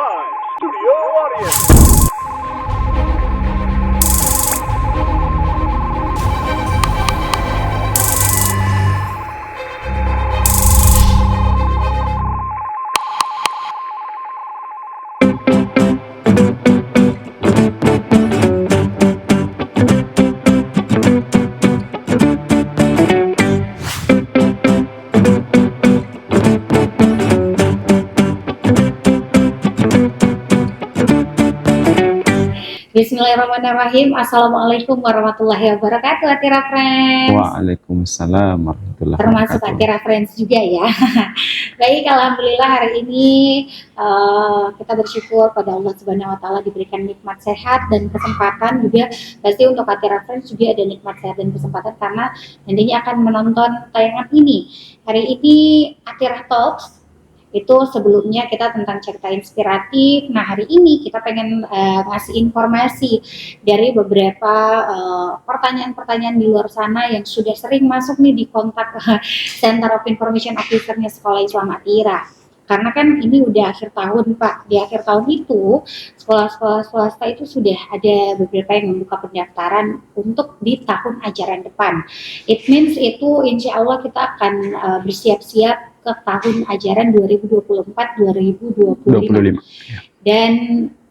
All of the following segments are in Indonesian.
Live Studio Audience. Bismillahirrahmanirrahim. Assalamualaikum warahmatullahi wabarakatuh, Atira Friends. Waalaikumsalam warahmatullahi Termasuk wabarakatuh. Atira Friends juga ya. Baik, alhamdulillah hari ini kita bersyukur pada Allah Subhanahu Wa Taala diberikan nikmat sehat dan kesempatan juga. Pasti untuk Atira Friends juga ada nikmat sehat dan kesempatan karena nantinya akan menonton tayangan ini. Hari ini Atira Talks. Itu sebelumnya kita tentang cerita inspiratif. Nah, hari ini kita pengen ngasih informasi dari beberapa pertanyaan-pertanyaan di luar sana yang sudah sering masuk nih di kontak Center of Information Officer-nya Sekolah Islam Atira. Karena kan ini udah akhir tahun, Pak. Di akhir tahun itu, sekolah-sekolah swasta itu sudah ada beberapa yang membuka pendaftaran untuk di tahun ajaran depan. It means itu insya Allah kita akan bersiap-siap ke tahun ajaran 2024-2025. Dan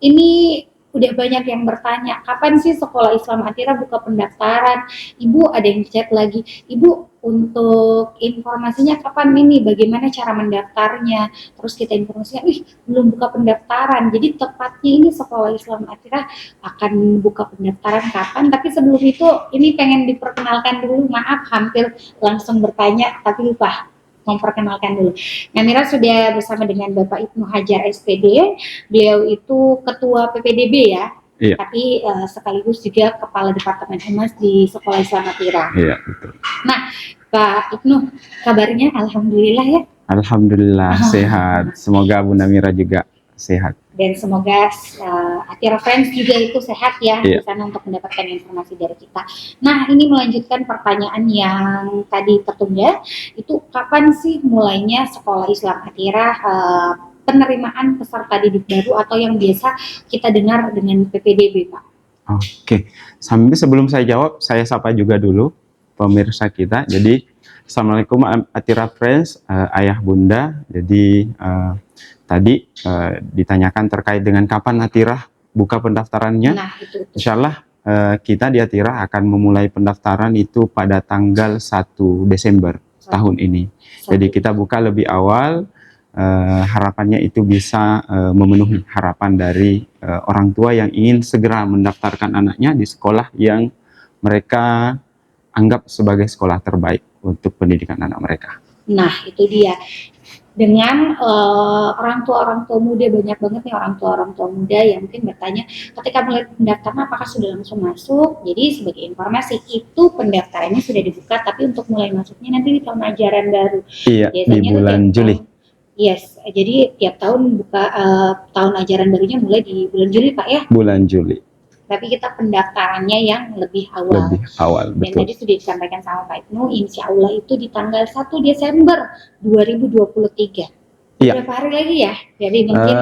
ini udah banyak yang bertanya, kapan sih Sekolah Islam Atira buka pendaftaran? Ibu, ada yang chat lagi, Ibu, untuk informasinya kapan ini? Bagaimana cara mendaftarnya? Terus kita informasinya, belum buka pendaftaran. Jadi tepatnya ini Sekolah Islam Atira akan buka pendaftaran kapan? Tapi sebelum itu, ini pengen diperkenalkan dulu. Maaf, hampir langsung bertanya, tapi lupa memperkenalkan dulu. Namira sudah bersama dengan Bapak Ibnu Hajar SPD. Beliau itu Ketua PPDB ya. Iya. Tapi sekaligus juga Kepala Departemen Humas di Sekolah Islam Atira. Iya, betul. Nah, Pak Ibnu, kabarnya alhamdulillah ya. Alhamdulillah sehat. Semoga Bu Namira juga sehat. Dan semoga Atira Friends juga itu sehat ya di Iya. sana untuk mendapatkan informasi dari kita. Nah, ini melanjutkan pertanyaan yang tadi tertunda, itu kapan sih mulainya Sekolah Islam Atira penerimaan peserta didik baru atau yang biasa kita dengar dengan PPDB, Pak? Oke. Sambil sebelum saya jawab, saya sapa juga dulu pemirsa kita. Jadi, Assalamualaikum Atira Friends, ayah bunda. Jadi, tadi ditanyakan terkait dengan kapan Atira buka pendaftarannya. Nah, itu. Insya Allah kita di Atira akan memulai pendaftaran itu pada tanggal 1 Desember tahun ini. Jadi kita buka lebih awal, harapannya itu bisa memenuhi harapan dari orang tua yang ingin segera mendaftarkan anaknya di sekolah yang mereka anggap sebagai sekolah terbaik untuk pendidikan anak mereka. Nah, itu dia. Dengan orang tua muda, banyak banget nih orang tua muda yang mungkin bertanya ketika mulai pendaftaran apakah sudah langsung masuk. Jadi sebagai informasi itu pendaftarannya sudah dibuka, tapi untuk mulai masuknya nanti di tahun ajaran baru. Iya, biasanya di bulan Juli. Yes, jadi tiap tahun buka tahun ajaran barunya mulai di bulan Juli, Pak ya. Bulan Juli. Tapi kita pendaftarannya yang lebih awal. Lebih awal, Dan betul. tadi sudah disampaikan sama Pak Ibnu, insya Allah itu di tanggal 1 Desember 2023. Iya. Berapa hari lagi ya? Jadi mungkin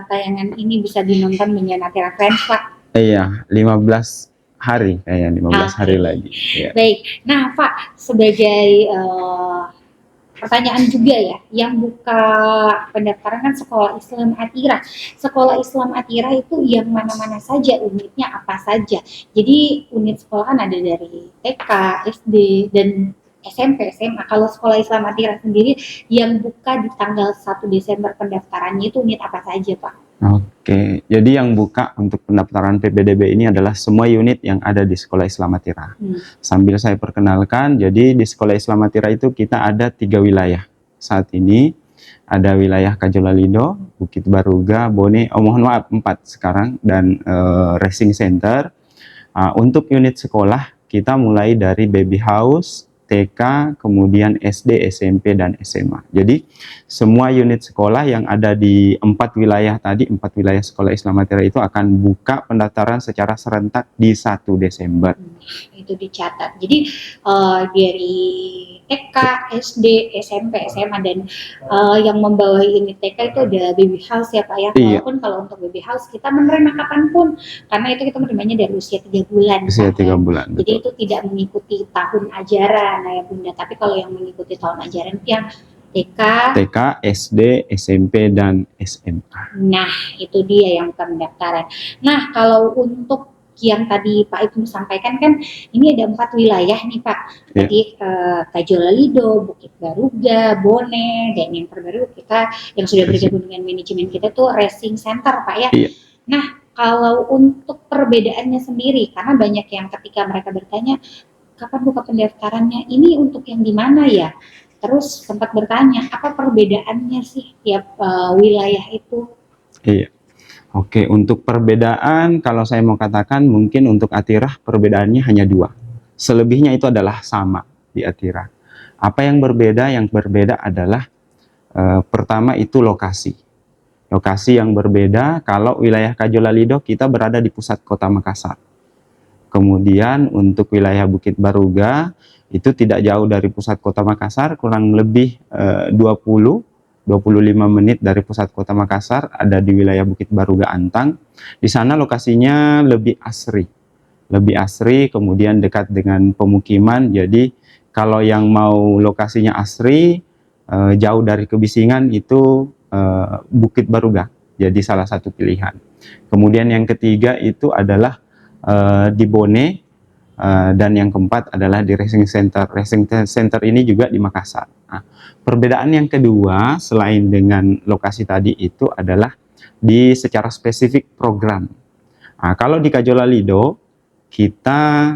tayangan ini bisa dinonton dengan Atira Friends, Pak. Iya, 15 hari kayaknya, 15 hari Oke. lagi. Iya. Baik, nah Pak, sebagai pertanyaan juga ya, yang buka pendaftaran kan Sekolah Islam Atira. Sekolah Islam Atira itu yang mana-mana saja, unitnya apa saja. Jadi unit sekolah kan ada dari TK, SD, dan SMP, SMA. Kalau Sekolah Islam Atira sendiri yang buka di tanggal 1 Desember pendaftarannya itu unit apa saja, Pak? Oke, jadi yang buka untuk pendaftaran PPDB ini adalah semua unit yang ada di Sekolah Islam Atira. Sambil saya perkenalkan, jadi di Sekolah Islam Atira itu kita ada 3 wilayah. Saat ini ada wilayah Kajolalido, Bukit Baruga, Bone, mohon maaf 4 sekarang, dan Racing Center. Untuk unit sekolah kita mulai dari baby house, TK, kemudian SD, SMP, dan SMA. Jadi semua unit sekolah yang ada di 4 wilayah tadi, 4 wilayah sekolah Islam Atira itu akan buka pendaftaran secara serentak di 1 Desember. Itu dicatat. Jadi dari TK, SD, SMP, SMA, dan yang membawahi unit TK itu ada baby house ya Pak ya. Iya. Walaupun kalau untuk baby house kita menerima kapanpun, karena itu kita menerimanya dari usia 3 bulan. Usia Pak, 3 ya. bulan. Jadi Betul. itu tidak mengikuti tahun ajaran ya Bunda. Tapi kalau yang mengikuti tahun ajaran itu yang TK, SD, SMP, dan SMA. nah itu dia yang pendaftaran. Nah kalau untuk yang tadi Pak Ibnu sampaikan kan ini ada 4 wilayah nih Pak. Iya. Tadi Kajolalido, Bukit Baruga, Bone, dan yang terbaru kita yang sudah bergabung dengan manajemen kita tuh Racing Center Pak ya. Iya. Nah kalau untuk perbedaannya sendiri, karena banyak yang ketika mereka bertanya kapan buka pendaftarannya, ini untuk yang di mana ya? Terus sempat bertanya apa perbedaannya sih tiap wilayah itu? Iya. Oke, untuk perbedaan kalau saya mau katakan mungkin untuk Atirah perbedaannya hanya 2. Selebihnya itu adalah sama di Atirah. Apa yang berbeda? Yang berbeda adalah pertama itu lokasi. Lokasi yang berbeda, kalau wilayah Kajolalido kita berada di pusat kota Makassar. Kemudian untuk wilayah Bukit Baruga itu tidak jauh dari pusat kota Makassar, kurang lebih 25 menit dari pusat kota Makassar, ada di wilayah Bukit Baruga Antang. Di sana lokasinya lebih asri, kemudian dekat dengan pemukiman. Jadi kalau yang mau lokasinya asri, jauh dari kebisingan itu Bukit Baruga, jadi salah satu pilihan. Kemudian yang ketiga itu adalah di Bone, dan yang keempat adalah di Racing Center. Racing Center ini juga di Makassar. Nah, perbedaan yang kedua selain dengan lokasi tadi itu adalah di secara spesifik program. Nah, kalau di Kajolalido kita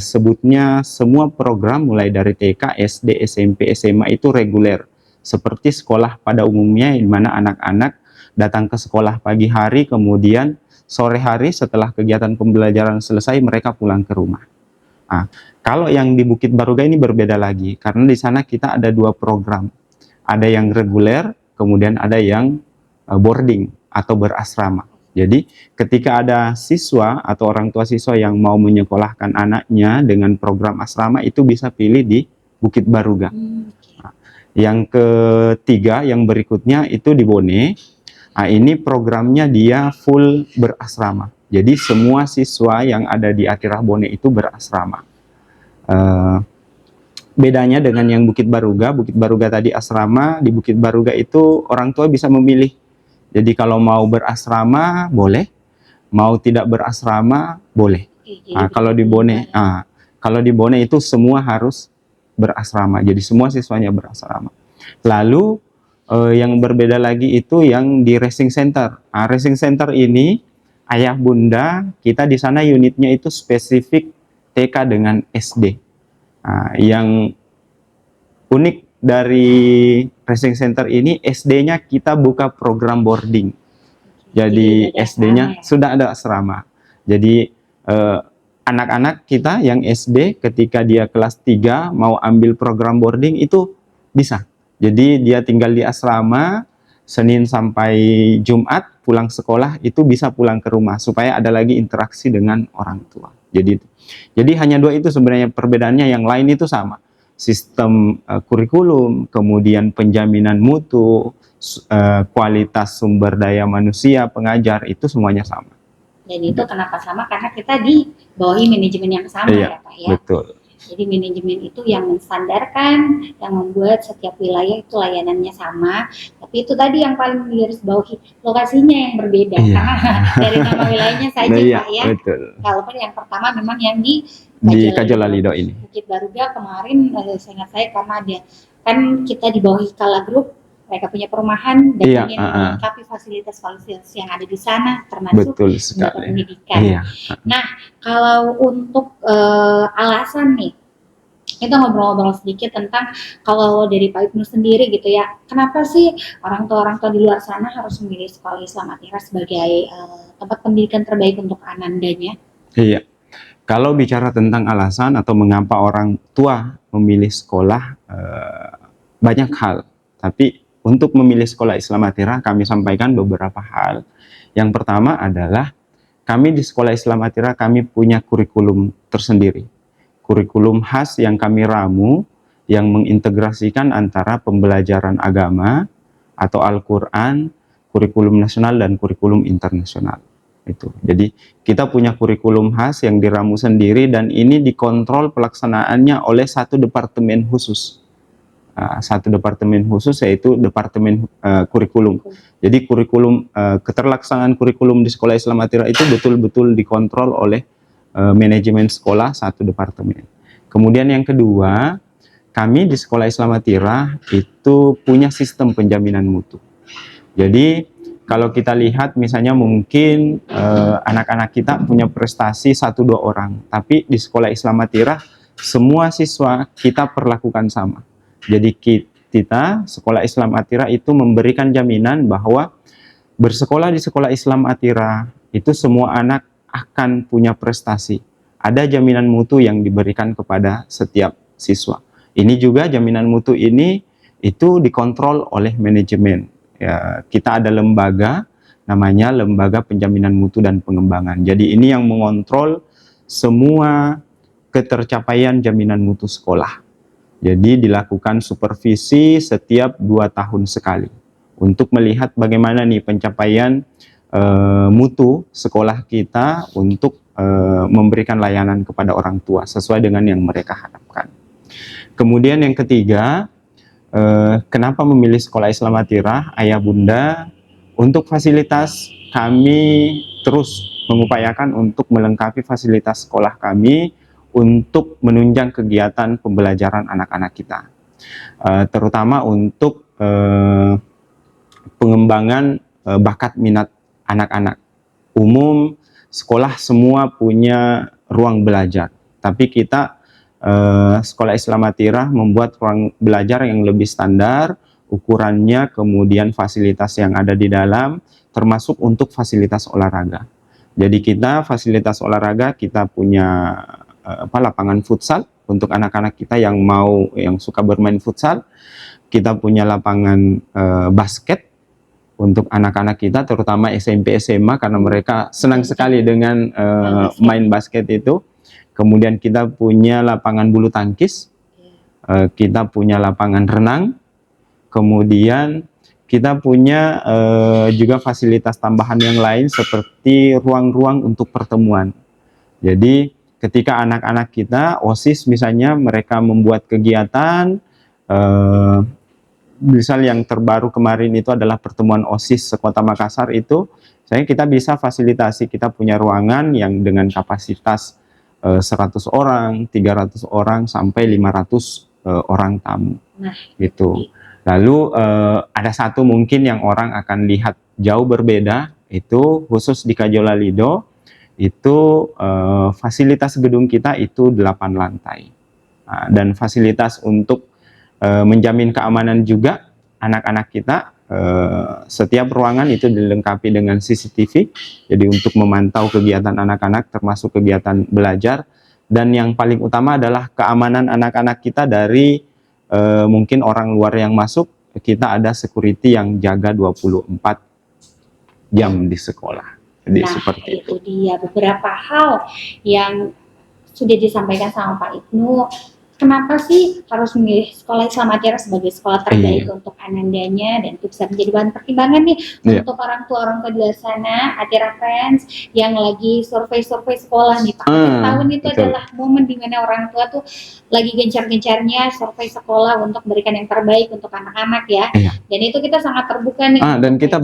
sebutnya semua program mulai dari TK, SD, SMP, SMA itu reguler. Seperti sekolah pada umumnya di mana anak-anak datang ke sekolah pagi hari, kemudian sore hari setelah kegiatan pembelajaran selesai mereka pulang ke rumah. Nah, kalau yang di Bukit Baruga ini berbeda lagi, karena di sana kita ada 2 program. Ada yang reguler, kemudian ada yang boarding atau berasrama. Jadi ketika ada siswa atau orang tua siswa yang mau menyekolahkan anaknya dengan program asrama itu bisa pilih di Bukit Baruga. Nah, yang ketiga, yang berikutnya itu di Bone. Nah, ini programnya dia full berasrama. Jadi semua siswa yang ada di Atirah Bone itu berasrama. Bedanya dengan yang Bukit Baruga tadi asrama, di Bukit Baruga itu orang tua bisa memilih. Jadi kalau mau berasrama boleh, mau tidak berasrama boleh. Nah, kalau di Bone itu semua harus berasrama. Jadi semua siswanya berasrama. Lalu yang berbeda lagi itu yang di Racing Center. Nah, Racing Center ini ayah bunda kita di sana unitnya itu spesifik TK dengan SD. Nah, yang unik dari Racing Center ini SD-nya kita buka program boarding. Jadi SD-nya sudah ada asrama. Jadi anak-anak kita yang SD ketika dia kelas 3 mau ambil program boarding itu bisa. Jadi dia tinggal di asrama Senin sampai Jumat, pulang sekolah itu bisa pulang ke rumah supaya ada lagi interaksi dengan orang tua. Jadi hanya 2 itu sebenarnya perbedaannya, yang lain itu sama. Sistem kurikulum, kemudian penjaminan mutu, kualitas sumber daya manusia, pengajar, itu semuanya sama. Dan itu kenapa sama? Karena kita di bawahi manajemen yang sama ya Pak ya. Betul. Jadi manajemen itu yang menstandarkan, yang membuat setiap wilayah itu layanannya sama. Tapi itu tadi yang paling harus bawahi, lokasinya yang berbeda. Iya. Karena dari nama wilayahnya saja Pak ya. Betul. Walaupun yang pertama memang yang di Kajolalido ini. Bukit Baruga kemarin seingat saya karena ada kan kita di bawah Kala Group, mereka punya perumahan dan ingin melengkapi fasilitas-fasilitas yang ada di sana termasuk pendidikan. Iya. Nah, kalau untuk alasan nih, kita ngobrol-ngobrol sedikit tentang kalau dari Pak Ibnu sendiri gitu ya, kenapa sih orang tua di luar sana harus memilih sekolah Islam Atira sebagai tempat pendidikan terbaik untuk anandanya? Iya. Kalau bicara tentang alasan atau mengapa orang tua memilih sekolah, banyak hal. Tapi untuk memilih sekolah Islam Atira, kami sampaikan beberapa hal. Yang pertama adalah kami di sekolah Islam Atira, kami punya kurikulum tersendiri. Kurikulum khas yang kami ramu, yang mengintegrasikan antara pembelajaran agama atau Al-Quran, kurikulum nasional dan kurikulum internasional. Itu. Jadi kita punya kurikulum khas yang diramu sendiri dan ini dikontrol pelaksanaannya oleh satu departemen khusus. Satu departemen khusus yaitu departemen kurikulum. Jadi kurikulum keterlaksanaan kurikulum di sekolah Islam Atira itu betul-betul dikontrol oleh manajemen sekolah satu departemen. Kemudian yang kedua, kami di sekolah Islam Atira itu punya sistem penjaminan mutu. Jadi kalau kita lihat misalnya mungkin anak-anak kita punya prestasi 1-2 orang, tapi di sekolah Islam Atira semua siswa kita perlakukan sama. Jadi kita sekolah Islam Atira itu memberikan jaminan bahwa bersekolah di sekolah Islam Atira itu semua anak akan punya prestasi. Ada jaminan mutu yang diberikan kepada setiap siswa. Ini juga jaminan mutu ini itu dikontrol oleh manajemen. Ya, kita ada lembaga namanya Lembaga Penjaminan Mutu dan Pengembangan. Jadi ini yang mengontrol semua ketercapaian jaminan mutu sekolah. Jadi dilakukan supervisi setiap 2 tahun sekali untuk melihat bagaimana nih pencapaian mutu sekolah kita untuk memberikan layanan kepada orang tua sesuai dengan yang mereka harapkan. Kemudian yang ketiga, kenapa memilih sekolah Islam Atira, ayah bunda, untuk fasilitas kami terus mengupayakan untuk melengkapi fasilitas sekolah kami untuk menunjang kegiatan pembelajaran anak-anak kita, terutama untuk pengembangan bakat minat anak-anak. Umum sekolah semua punya ruang belajar, tapi kita sekolah Islam Atira membuat ruang belajar yang lebih standar, ukurannya, kemudian fasilitas yang ada di dalam, termasuk untuk fasilitas olahraga. Jadi kita fasilitas olahraga, kita punya lapangan futsal untuk anak-anak kita yang suka bermain futsal. Kita punya lapangan basket untuk anak-anak kita, terutama SMP SMA, karena mereka senang sekali dengan main basket itu. Kemudian kita punya lapangan bulu tangkis, kita punya lapangan renang, kemudian kita punya juga fasilitas tambahan yang lain seperti ruang-ruang untuk pertemuan. Jadi ketika anak-anak kita, OSIS misalnya, mereka membuat kegiatan, misal yang terbaru kemarin itu adalah pertemuan OSIS Sekota Makassar itu, kita bisa fasilitasi, kita punya ruangan yang dengan kapasitas 100 orang, 300 orang, sampai 500 orang tamu. Nah, gitu. Lalu ada satu mungkin yang orang akan lihat jauh berbeda, itu khusus di Kajola Lido, itu fasilitas gedung kita itu 8 lantai. Dan fasilitas untuk menjamin keamanan juga anak-anak kita, setiap ruangan itu dilengkapi dengan CCTV, jadi untuk memantau kegiatan anak-anak termasuk kegiatan belajar, dan yang paling utama adalah keamanan anak-anak kita dari mungkin orang luar yang masuk. Kita ada security yang jaga 24 jam di sekolah. Jadi seperti itu dia beberapa hal yang sudah disampaikan sama Pak Ibnu. Kenapa sih harus memilih sekolah Islam Atira sebagai sekolah terbaik untuk anandanya, dan itu bisa menjadi bahan pertimbangan nih untuk orang tua di luar sana, Atira Friends yang lagi survei sekolah nih Pak. Tahun itu adalah momen dimana orang tua tuh lagi gencar-gencarnya survei sekolah untuk memberikan yang terbaik untuk anak-anak ya. Dan itu kita sangat terbuka nih. Dan kita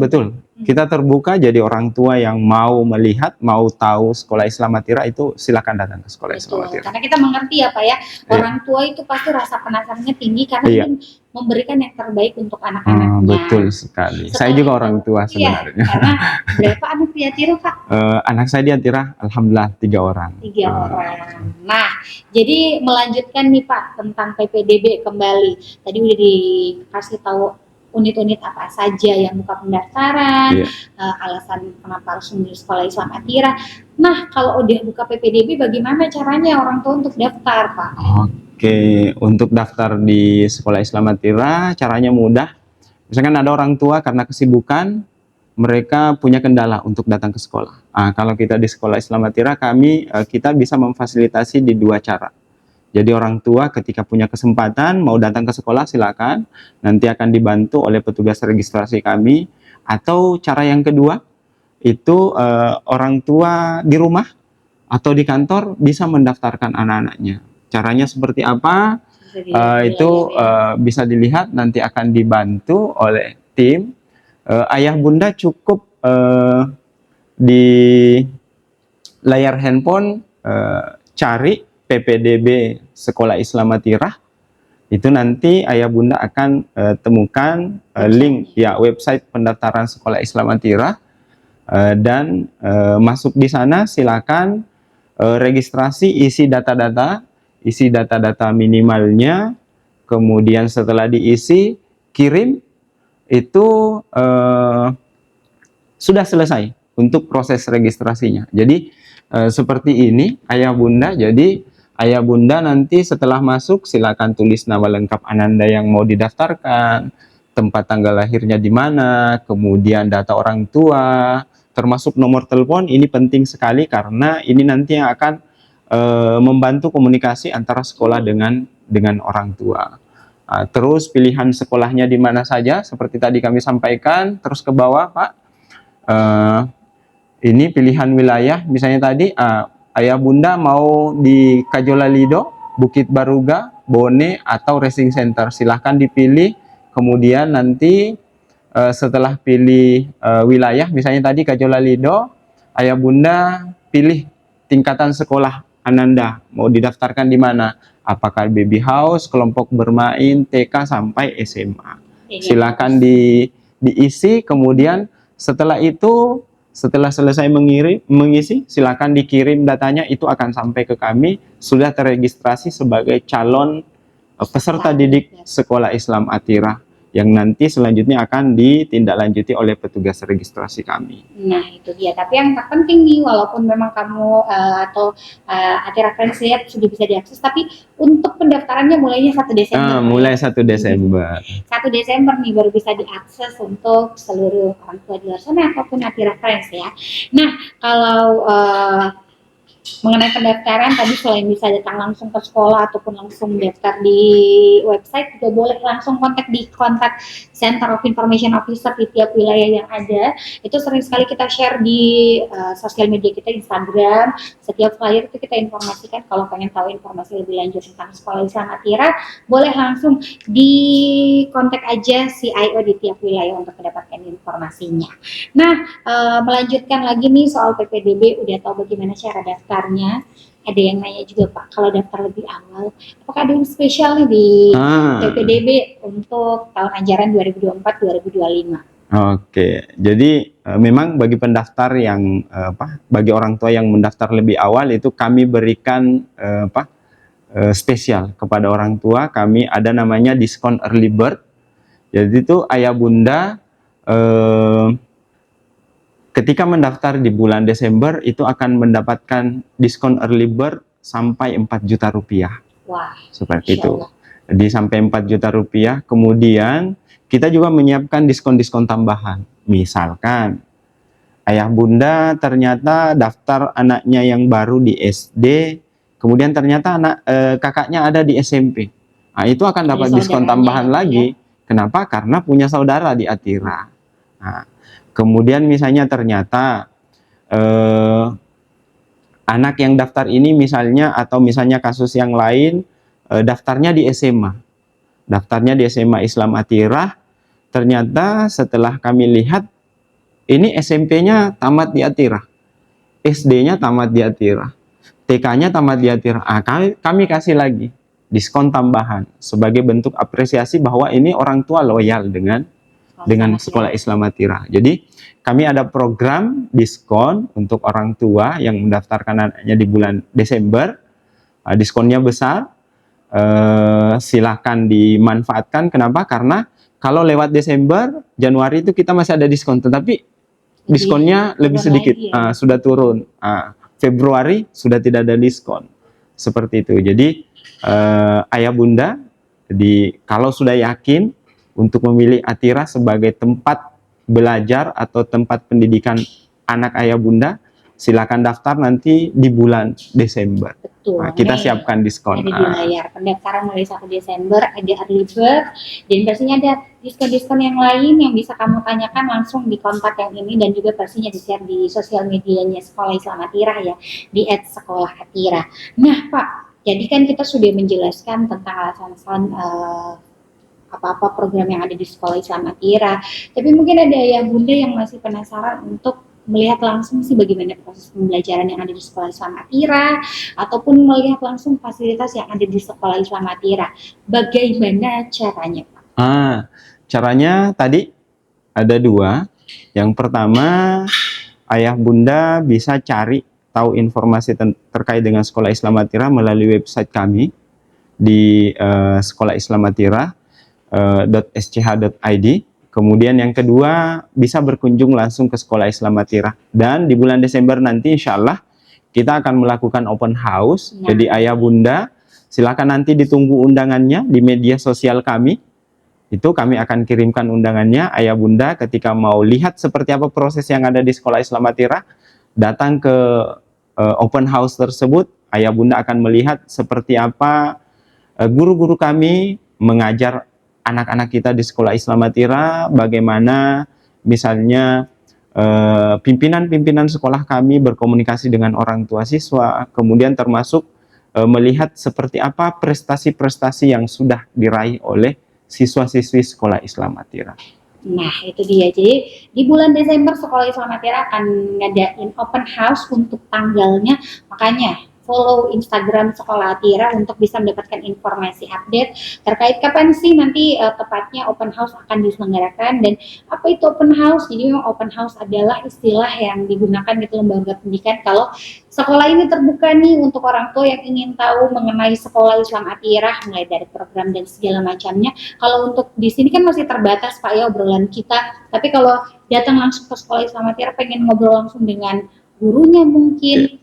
kita terbuka, jadi orang tua yang mau melihat, mau tahu sekolah Islam Atira itu silakan datang ke sekolah Islam Atira. Karena kita mengerti ya Pak ya, orang tua itu pasti rasa penasarannya tinggi karena ingin memberikan yang terbaik untuk anak-anaknya. Betul sekali. Saya juga orang tua sebenarnya. Karena berapa anak di Atira Pak? Anak saya di Atira, alhamdulillah 3 orang. 3 orang. Nah, jadi melanjutkan nih Pak tentang PPDB kembali. Tadi udah dikasih tahu unit-unit apa saja yang buka pendaftaran, Iya. alasan kenapa harus memilih sekolah Islam Atira. Nah, kalau udah buka PPDB, bagaimana caranya orang tua untuk daftar, Pak? Oke, untuk daftar di Sekolah Islam Atira caranya mudah. Misalkan ada orang tua karena kesibukan, mereka punya kendala untuk datang ke sekolah. Kalau kita di Sekolah Islam Atira, kita bisa memfasilitasi di dua cara. Jadi orang tua ketika punya kesempatan mau datang ke sekolah silakan, nanti akan dibantu oleh petugas registrasi kami. Atau cara yang kedua itu orang tua di rumah atau di kantor bisa mendaftarkan anak-anaknya. Caranya seperti apa? Bisa dilihat nanti akan dibantu oleh tim. Ayah bunda cukup di layar handphone cari PPDB Sekolah Islam Atira, itu nanti ayah bunda akan temukan link ya website pendaftaran Sekolah Islam Atira, dan masuk di sana silakan registrasi, isi data-data minimalnya, kemudian setelah diisi kirim, itu sudah selesai untuk proses registrasinya. Jadi seperti ini ayah bunda. Jadi ayah bunda nanti setelah masuk silakan tulis nama lengkap Ananda yang mau didaftarkan, tempat tanggal lahirnya di mana, kemudian data orang tua, termasuk nomor telepon. Ini penting sekali karena ini nanti yang akan membantu komunikasi antara sekolah dengan orang tua. Terus pilihan sekolahnya di mana saja, seperti tadi kami sampaikan. Terus ke bawah, Pak. Ini pilihan wilayah, misalnya tadi ayah bunda mau di Kajolalido, Bukit Baruga, Bone, atau Racing Center, silahkan dipilih. Kemudian nanti setelah pilih wilayah, misalnya tadi Kajolalido, ayah bunda pilih tingkatan sekolah Ananda, mau didaftarkan di mana, apakah baby house, kelompok bermain, TK sampai SMA. Silakan diisi, kemudian setelah itu, setelah selesai mengisi, silakan dikirim datanya, itu akan sampai ke kami, sudah terregistrasi sebagai calon peserta didik Sekolah Islam Atira, yang nanti selanjutnya akan ditindaklanjuti oleh petugas registrasi kami. Nah, itu dia. Tapi yang terpenting nih, walaupun memang kamu Atira Friends lihat sudah bisa diakses, tapi untuk pendaftarannya mulainya 1 Desember. Mulai 1 Desember. 1 Desember nih baru bisa diakses untuk seluruh orang tua di luar sana ataupun Atira Friends ya. Nah, kalau mengenai pendaftaran tadi, selain bisa datang langsung ke sekolah ataupun langsung daftar di website, juga boleh langsung kontak Center of Information Officer di tiap wilayah yang ada. Itu sering sekali kita share di sosial media kita, Instagram. Setiap flyer itu kita informasikan. Kalau pengen tahu informasi lebih lanjut tentang Sekolah Islam Atira, boleh langsung di kontak aja CIO di tiap wilayah untuk mendapatkan informasinya. Nah, melanjutkan lagi nih soal PPDB, udah tahu bagaimana cara daftarnya. Ada yang nanya juga, Pak, kalau daftar lebih awal, apakah ada yang spesial nih di PPDB untuk tahun ajaran 2024-2025? Oke, jadi memang bagi pendaftar yang bagi orang tua yang mendaftar lebih awal, itu kami berikan spesial kepada orang tua. Kami ada namanya diskon early bird. Jadi itu ayah bunda ketika mendaftar di bulan Desember itu akan mendapatkan diskon early bird sampai 4 juta rupiah. Wah, seperti itu. Jadi sampai 4 juta rupiah. Kemudian kita juga menyiapkan diskon-diskon tambahan. Misalkan ayah bunda ternyata daftar anaknya yang baru di SD, kemudian ternyata kakaknya ada di SMP. Nah, itu akan dapat diskon tambahan lagi. Kenapa? Karena punya saudara di Atira. Nah, kemudian misalnya ternyata anak yang daftar ini misalnya, atau misalnya kasus yang lain, daftarnya di SMA. Daftarnya di SMA Islam Atira, ternyata setelah kami lihat, ini SMP-nya tamat di Atira, SD-nya tamat di Atira, TK-nya tamat di Atira. Kami kasih lagi diskon tambahan sebagai bentuk apresiasi bahwa ini orang tua loyal dengan Sekolah Islam Atira. Jadi kami ada program diskon untuk orang tua yang mendaftarkan anaknya di bulan Desember. Diskonnya besar, silahkan dimanfaatkan. Kenapa? Karena Kalau lewat Desember, Januari itu kita masih ada diskon, tetapi diskonnya lebih turun sedikit, lagi ya? sudah turun. Februari sudah tidak ada diskon, seperti itu. Jadi ayah bunda, kalau sudah yakin untuk memilih Atira sebagai tempat belajar atau tempat pendidikan anak ayah bunda, silakan daftar nanti di bulan Desember. Betul. Nah, kita Nih, siapkan diskon. ada di layar pendaftaran mulai 1 Desember, ada early bird, dan pastinya ada diskon-diskon yang lain yang bisa kamu tanyakan langsung di kontak yang ini, dan juga pastinya di-share di sosial medianya Sekolah Islam Atira ya, di @sekolahAtira. Nah Pak, jadi kan kita sudah menjelaskan tentang alasan-alasan apa-apa program yang ada di Sekolah Islam Atira, tapi mungkin ada ayah bunda yang masih penasaran untuk melihat langsung sih bagaimana proses pembelajaran yang ada di Sekolah Islam Atira, ataupun melihat langsung fasilitas yang ada di Sekolah Islam Atira. Bagaimana caranya, Pak? Caranya tadi ada 2. Yang pertama, ayah bunda bisa cari tahu informasi terkait dengan Sekolah Islam Atira melalui website kami di sekolahislamatira.sch.id. Kemudian yang kedua, bisa berkunjung langsung ke Sekolah Islam Atira. Dan di bulan Desember nanti insya Allah kita akan melakukan open house. Nah. Jadi ayah bunda silakan nanti ditunggu undangannya di media sosial kami. Itu kami akan kirimkan undangannya. Ayah bunda ketika mau lihat seperti apa proses yang ada di Sekolah Islam Atira, datang ke open house tersebut. Ayah bunda akan melihat seperti apa guru-guru kami mengajar anak-anak kita di Sekolah Islam Atira, bagaimana misalnya pimpinan-pimpinan sekolah kami berkomunikasi dengan orang tua siswa, kemudian termasuk melihat seperti apa prestasi-prestasi yang sudah diraih oleh siswa-siswi Sekolah Islam Atira. Nah, itu dia. Jadi di bulan Desember Sekolah Islam Atira akan ngadain open house untuk tanggalnya, makanya follow Instagram Sekolah Atira untuk bisa mendapatkan informasi update terkait kapan sih nanti tepatnya open house akan diselenggarakan, dan apa itu open house. Jadi memang open house adalah istilah yang digunakan di lembaga pendidikan kalau sekolah ini terbuka nih untuk orang tua yang ingin tahu mengenai Sekolah Islam Atira, mulai dari program dan segala macamnya. Kalau untuk di sini kan masih terbatas Pak ya obrolan kita, tapi kalau datang langsung ke Sekolah Islam Atira pengen ngobrol langsung dengan gurunya mungkin,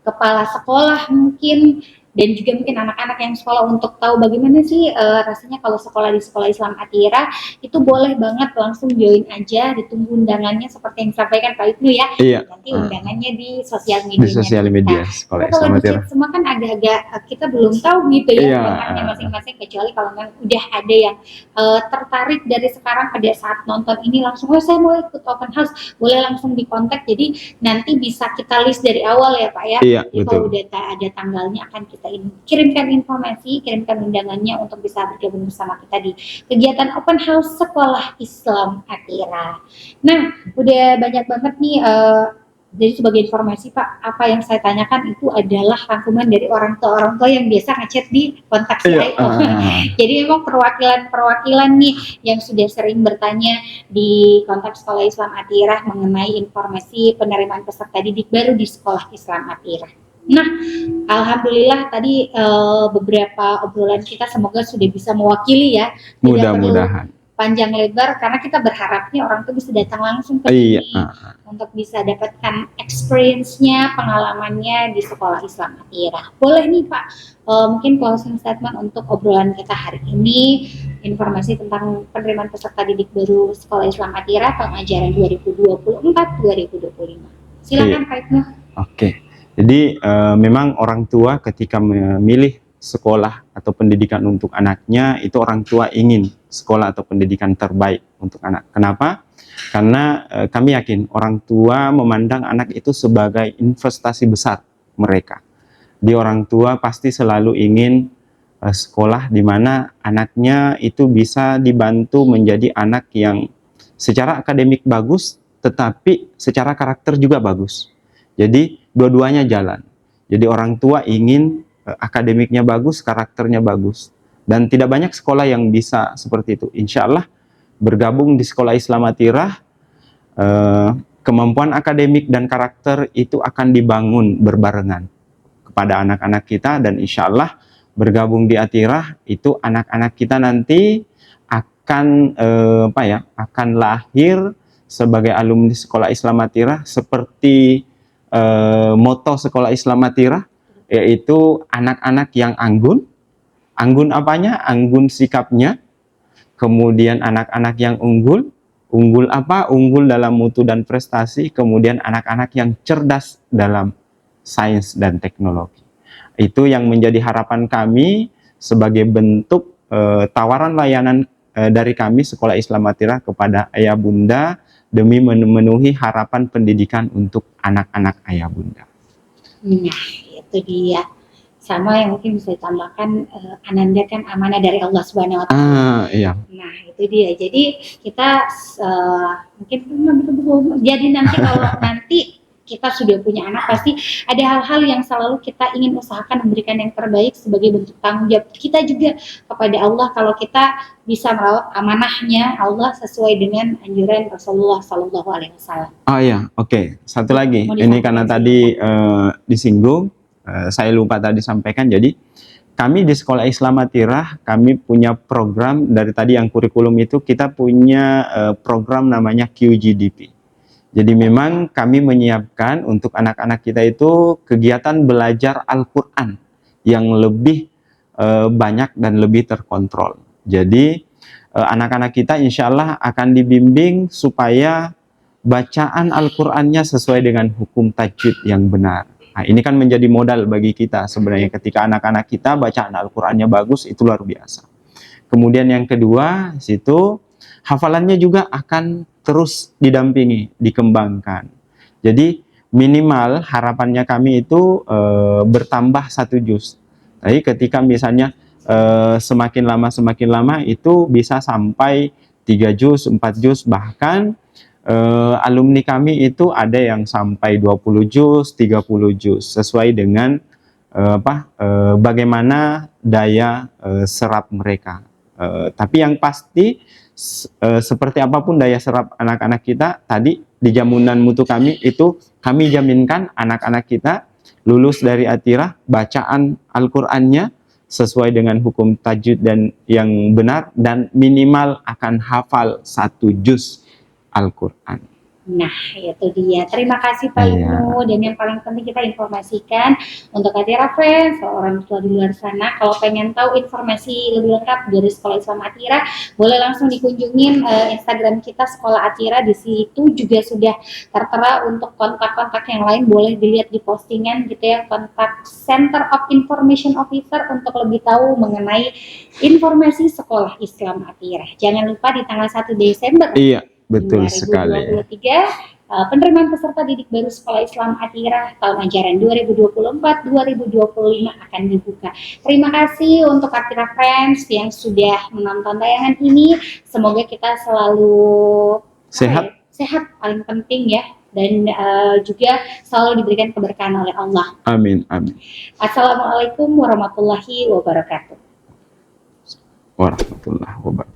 kepala sekolah mungkin, dan juga mungkin anak-anak yang sekolah untuk tahu bagaimana sih rasanya kalau sekolah di Sekolah Islam Atira, itu boleh banget langsung join aja, ditunggu undangannya seperti yang disampaikan Pak Ibnu ya. Iya. Nanti undangannya di sosial media. Di sosial media Sekolah Kalau Islam di Atira. chat semua kan agak-agak kita belum tahu gitu ya Iya. kontaknya masing-masing, kecuali kalau memang udah ada yang tertarik dari sekarang pada saat nonton ini langsung, oh saya mau ikut open house, boleh langsung dikontak. Jadi nanti bisa kita list dari awal ya Pak ya. Iya, Jadi kalau udah ada tanggalnya akan kita kirimkan informasi, kirimkan undangannya untuk bisa bergabung bersama kita di kegiatan open house Sekolah Islam Atira. Nah, udah banyak banget nih. Jadi sebagai informasi Pak, apa yang saya tanyakan itu adalah rangkuman dari orang tua yang biasa ngechat di kontak saya. Jadi memang perwakilan nih yang sudah sering bertanya di kontak Sekolah Islam Atira mengenai informasi penerimaan peserta didik baru di Sekolah Islam Atira. Nah, alhamdulillah tadi beberapa obrolan kita semoga sudah bisa mewakili ya. Mudah-mudahan. Panjang lebar, karena kita berharapnya orang tuh bisa datang langsung ke sini untuk bisa dapatkan experience-nya, pengalamannya di Sekolah Islam Atira. Boleh nih Pak, mungkin closing statement untuk obrolan kita hari ini, informasi tentang penerimaan peserta didik baru Sekolah Islam Atira tahun ajaran 2024-2025. Silakan Pak Ibnu. Oke. Jadi memang orang tua ketika memilih sekolah atau pendidikan untuk anaknya, itu orang tua ingin sekolah atau pendidikan terbaik untuk anak. Kenapa? Karena kami yakin orang tua memandang anak itu sebagai investasi besar mereka. Di orang tua pasti selalu ingin sekolah di mana anaknya itu bisa dibantu menjadi anak yang secara akademik bagus, tetapi secara karakter juga bagus. Jadi dua-duanya jalan. Jadi orang tua ingin akademiknya bagus, karakternya bagus. Dan tidak banyak sekolah yang bisa seperti itu. Insya Allah bergabung di Sekolah Islam Atira, kemampuan akademik dan karakter itu akan dibangun berbarengan kepada anak-anak kita. Dan insya Allah bergabung di Atira, itu anak-anak kita nanti akan akan akan lahir sebagai alumni Sekolah Islam Atirah seperti moto Sekolah Islam Atirah, yaitu anak-anak yang anggun. Anggun apanya? Anggun sikapnya. Kemudian anak-anak yang unggul. Unggul apa? Unggul dalam mutu dan prestasi. Kemudian anak-anak yang cerdas dalam sains dan teknologi. Itu yang menjadi harapan kami sebagai bentuk tawaran layanan dari kami Sekolah Islam Atirah kepada ayah bunda demi memenuhi harapan pendidikan untuk anak-anak ayah bunda. Nah, itu dia. Sama yang mungkin bisa ditambahkan, Ananda kan amanah dari Allah Subhanahu wa Ta'ala. Iya. Nah, itu dia. Jadi kita mungkin jadi nanti kalau nanti kita sudah punya anak, pasti ada hal-hal yang selalu kita ingin usahakan memberikan yang terbaik sebagai bentuk tanggung jawab kita juga kepada Allah, kalau kita bisa merawat amanahnya Allah sesuai dengan anjuran Rasulullah Sallallahu Alaihi Wasallam. Oh iya, oke. Satu lagi, ini karena tadi disinggung, saya lupa tadi sampaikan. Jadi kami di Sekolah Islam Atirah, kami punya program dari tadi yang kurikulum itu, kita punya program namanya QGDP. Jadi memang kami menyiapkan untuk anak-anak kita itu kegiatan belajar Al-Quran yang lebih banyak dan lebih terkontrol. Jadi anak-anak kita insya Allah akan dibimbing supaya bacaan Al-Qurannya sesuai dengan hukum tajwid yang benar. Nah, ini kan menjadi modal bagi kita sebenarnya, ketika anak-anak kita bacaan Al-Qurannya bagus, itu luar biasa. Kemudian yang kedua, situ hafalannya juga akan terus didampingi, dikembangkan. Jadi minimal harapannya kami itu bertambah 1 juz. Jadi ketika misalnya semakin lama itu bisa sampai 3 juz, 4 juz, bahkan alumni kami itu ada yang sampai 20 juz, 30 juz, sesuai dengan bagaimana daya serap mereka. Tapi yang pasti seperti apapun daya serap anak-anak kita, tadi di Jamunan Mutu kami itu kami jaminkan anak-anak kita lulus dari Atirah, bacaan Al-Qur'annya sesuai dengan hukum tajwid dan yang benar, dan minimal akan hafal 1 juz Al-Qur'an. Nah, itu dia. Terima kasih Pak Ibnu. Dan yang paling penting kita informasikan untuk Atirah Friends, orang tua di luar sana, kalau pengen tahu informasi lebih lengkap dari Sekolah Islam Atirah, boleh langsung dikunjungin Instagram kita Sekolah Atirah. Di situ juga sudah tertera untuk kontak-kontak yang lain, boleh dilihat di postingan gitu ya, kontak Center of Information Officer untuk lebih tahu mengenai informasi Sekolah Islam Atirah. Jangan lupa di tanggal 1 Desember. Iya. Betul 2023, sekali. Penerimaan peserta didik baru Sekolah Islam Atirah tahun ajaran 2024-2025 akan dibuka. Terima kasih untuk Atirah Friends yang sudah menonton tayangan ini. Semoga kita selalu sehat paling penting ya, dan juga selalu diberikan keberkahan oleh Allah. Amin, amin. Assalamualaikum warahmatullahi wabarakatuh. Warahmatullahi wabarakatuh.